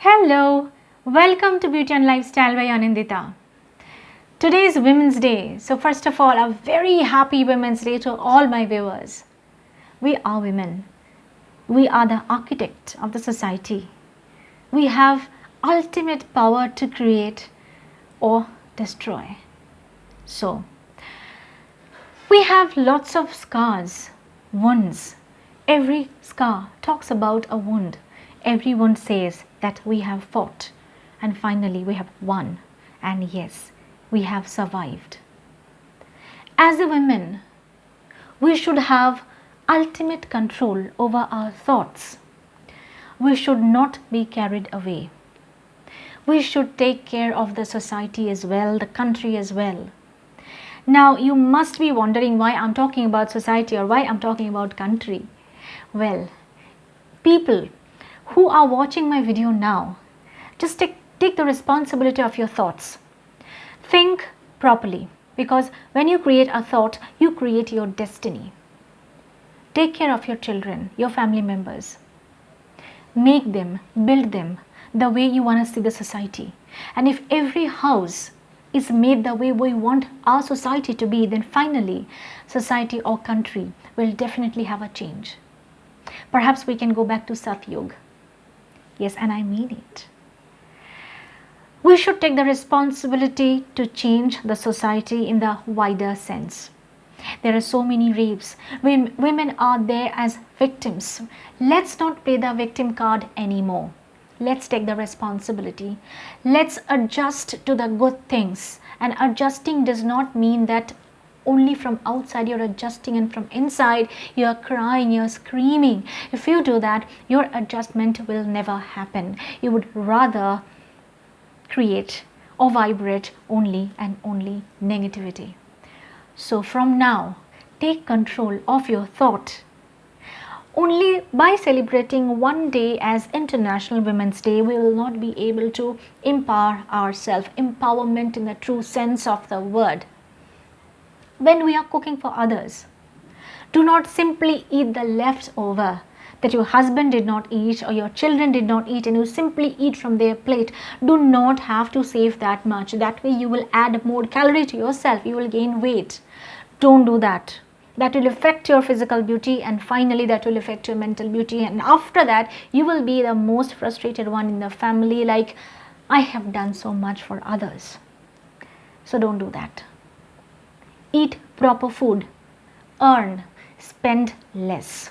Hello, welcome to Beauty and Lifestyle by Anindita. Today is Women's Day. So first of all, a very happy Women's Day to all my viewers. We are women. We are the architect of the society. We have ultimate power to create or destroy. So, we have lots of scars, wounds. Every scar talks about a wound. Every wound says that we have fought and finally we have won, and yes, we have survived. As a woman, we should have ultimate control over our thoughts. We should not be carried away. We should take care of the society as well, the country as well. Now, you must be wondering why I'm talking about society or why I'm talking about country. Well, people who are watching my video now, just take the responsibility of your thoughts. Think properly, because when you create a thought, you create your destiny. Take care of your children, your family members. Make them, build them the way you want to see the society. And if every house is made the way we want our society to be, then finally society or country will definitely have a change. Perhaps we can go back to Satyug. Yes, and I mean it. We should take the responsibility to change the society in the wider sense. There are so many rapes. Women are there as victims. Let's not play the victim card anymore. Let's take the responsibility. Let's adjust to the good things. And adjusting does not mean that only from outside you're adjusting and from inside you're crying, you're screaming. If you do that, your adjustment will never happen. You would rather create or vibrate only and only negativity. So from now, take control of your thought. Only by celebrating one day as International Women's Day, we will not be able to empower ourselves. Empowerment in the true sense of the word. When we are cooking for others, do not simply eat the leftover that your husband did not eat or your children did not eat and you simply eat from their plate. Do not have to save that much. That way you will add more calorie to yourself. You will gain weight. Don't do that. That will affect your physical beauty, and finally that will affect your mental beauty, and after that you will be the most frustrated one in the family, like, I have done so much for others. So don't do that. Eat proper food. Earn. Spend less.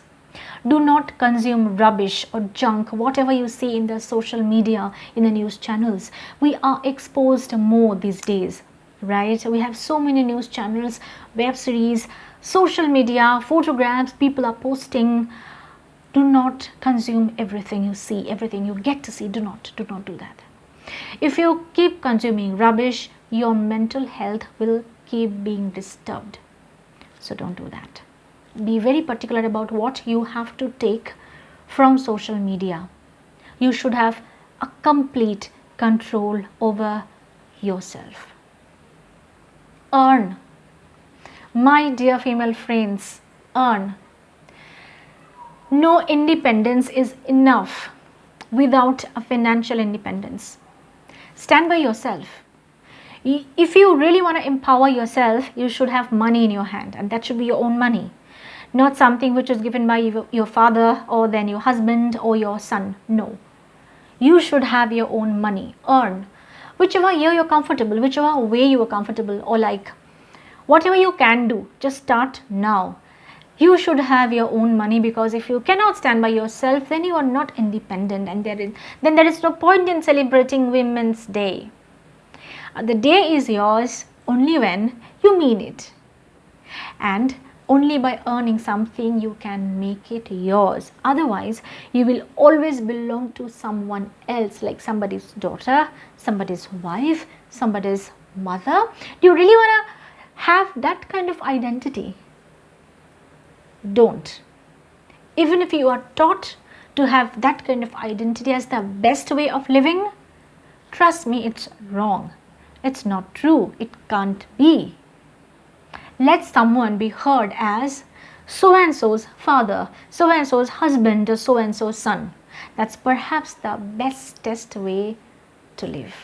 Do not consume rubbish or junk, whatever you see in the social media, in the news channels. We are exposed more these days, right? We have so many news channels, web series, social media, photographs, people are posting. Do not consume everything you see, everything you get to see. Do not do that. If you keep consuming rubbish, your mental health will keep being disturbed. So don't do that. Be very particular about what you have to take from social media. You should have a complete control over yourself. Earn. My dear female friends, earn. No independence is enough without a financial independence. Stand by yourself. If you really want to empower yourself, you should have money in your hand, and that should be your own money. Not something which is given by your father or then your husband or your son. No. You should have your own money. Earn. Whichever year you're comfortable, whichever way you are comfortable, or like whatever you can do, just start now. You should have your own money, because if you cannot stand by yourself, then you are not independent, and then there is no point in celebrating Women's Day. The day is yours only when you mean it. And only by earning something you can make it yours. Otherwise, you will always belong to someone else, like somebody's daughter, somebody's wife, somebody's mother. Do you really want to have that kind of identity? Don't. Even if you are taught to have that kind of identity as the best way of living, trust me, it's wrong. It's not true. It can't be. Let someone be heard as so-and-so's father, so-and-so's husband, or so-and-so's son. That's perhaps the bestest way to live.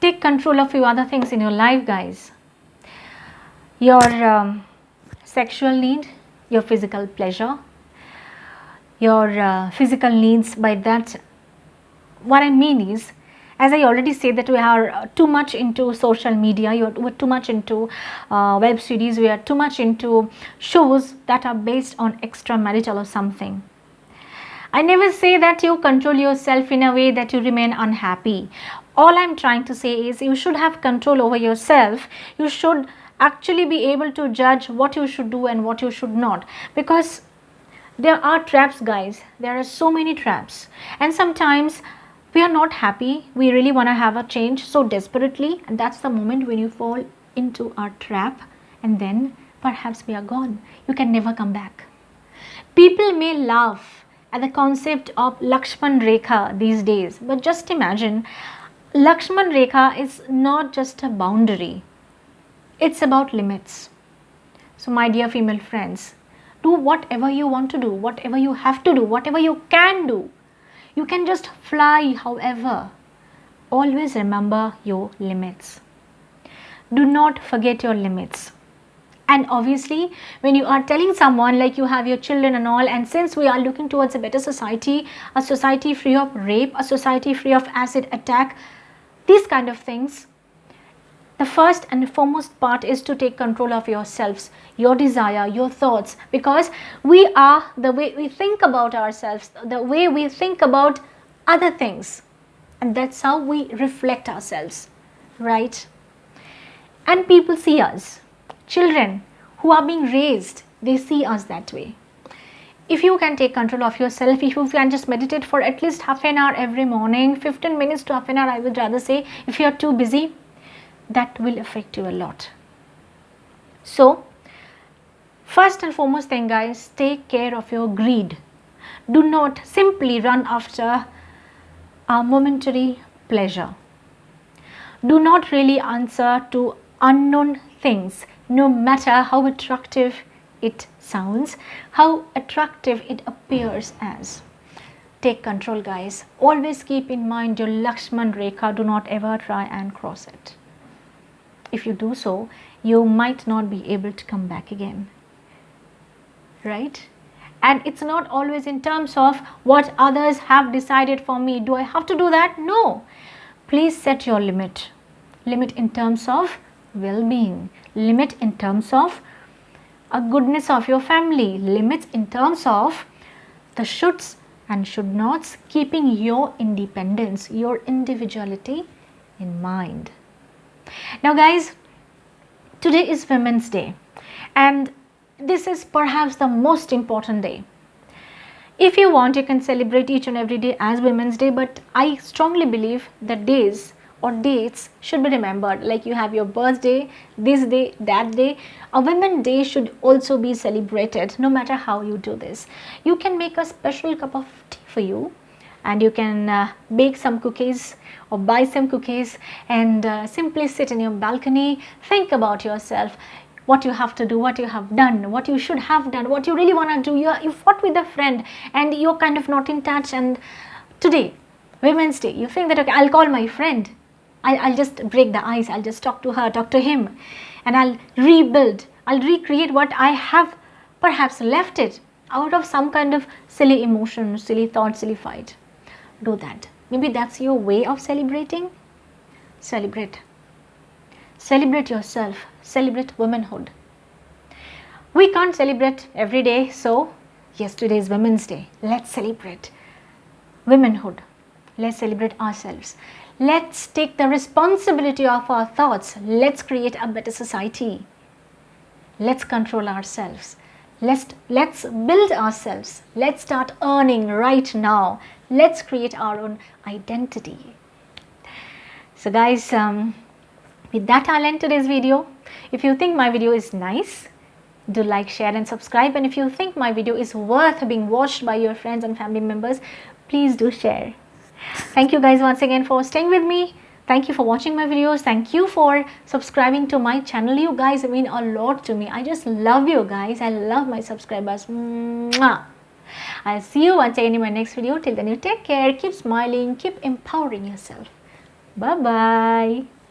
Take control of few other things in your life, guys. Your sexual need, your physical pleasure, your physical needs. By that, what I mean is, as I already said, that we are too much into social media, we're too much into web series, we are too much into shows that are based on extramarital or something. I never say that you control yourself in a way that you remain unhappy. All I'm trying to say is you should have control over yourself. You should actually be able to judge what you should do and what you should not, because there are traps, guys. There are so many traps, and sometimes we are not happy, we really want to have a change so desperately, and that's the moment when you fall into our trap, and then perhaps we are gone. You can never come back. People may laugh at the concept of Lakshman Rekha these days, but just imagine, Lakshman Rekha is not just a boundary, it's about limits. So my dear female friends, do whatever you want to do, whatever you have to do, whatever you can do. You can just fly, however. Always remember your limits. Do not forget your limits. And obviously, when you are telling someone, like you have your children and all, and since we are looking towards a better society, a society free of rape, a society free of acid attack, these kind of things, the first and foremost part is to take control of yourselves, your desire, your thoughts, because we are the way we think about ourselves, the way we think about other things, and that's how we reflect ourselves, right? And people see us. Children who are being raised, they see us that way. If you can take control of yourself, if you can just meditate for at least half an hour every morning, 15 minutes to half an hour, I would rather say, if you are too busy, that will affect you a lot. So, first and foremost thing, guys, take care of your greed. Do not simply run after a momentary pleasure. Do not really answer to unknown things, no matter how attractive it sounds, how attractive it appears as. Take control, guys. Always keep in mind your Lakshman Rekha. Do not ever try and cross it. If you do so, you might not be able to come back again, right? And it's not always in terms of what others have decided for me. Do I have to do that? No. Please set your limit. Limit in terms of well-being. Limit in terms of a goodness of your family. Limits in terms of the shoulds and should nots, keeping your independence, your individuality in mind. Now guys, today is Women's Day, and this is perhaps the most important day. If you want, you can celebrate each and every day as Women's Day, but I strongly believe that days or dates should be remembered. Like you have your birthday, this day, that day. A Women's Day should also be celebrated, no matter how you do this. You can make a special cup of tea for you, and you can bake some cookies or buy some cookies and simply sit in your balcony, think about yourself, what you have to do, what you have done, what you should have done, what you really want to do. You fought with a friend and you're kind of not in touch, and today, Women's Day, you think that, okay, I'll call my friend, I'll just break the ice, I'll just talk to her, talk to him, and I'll rebuild, I'll recreate what I have perhaps left it out of some kind of silly emotion, silly thought, silly fight. Do that. Maybe that's your way of celebrating. Celebrate. Celebrate yourself. Celebrate womanhood. We can't celebrate every day, so yes, today is Women's Day. Let's celebrate womanhood. Let's celebrate ourselves. Let's take the responsibility of our thoughts. Let's create a better society. Let's control ourselves. Let's build ourselves. Let's start earning right now. Let's create our own identity. So guys, with that I'll end today's video. If you think my video is nice, do like, share and subscribe. And if you think my video is worth being watched by your friends and family members, please do share. Thank you guys once again for staying with me. Thank you for watching my videos. Thank you for subscribing to my channel. You guys mean a lot to me. I just love you guys. I love my subscribers. Mwah. I'll see you once again in my next video. Till then, you take care, keep smiling, keep empowering yourself. Bye bye.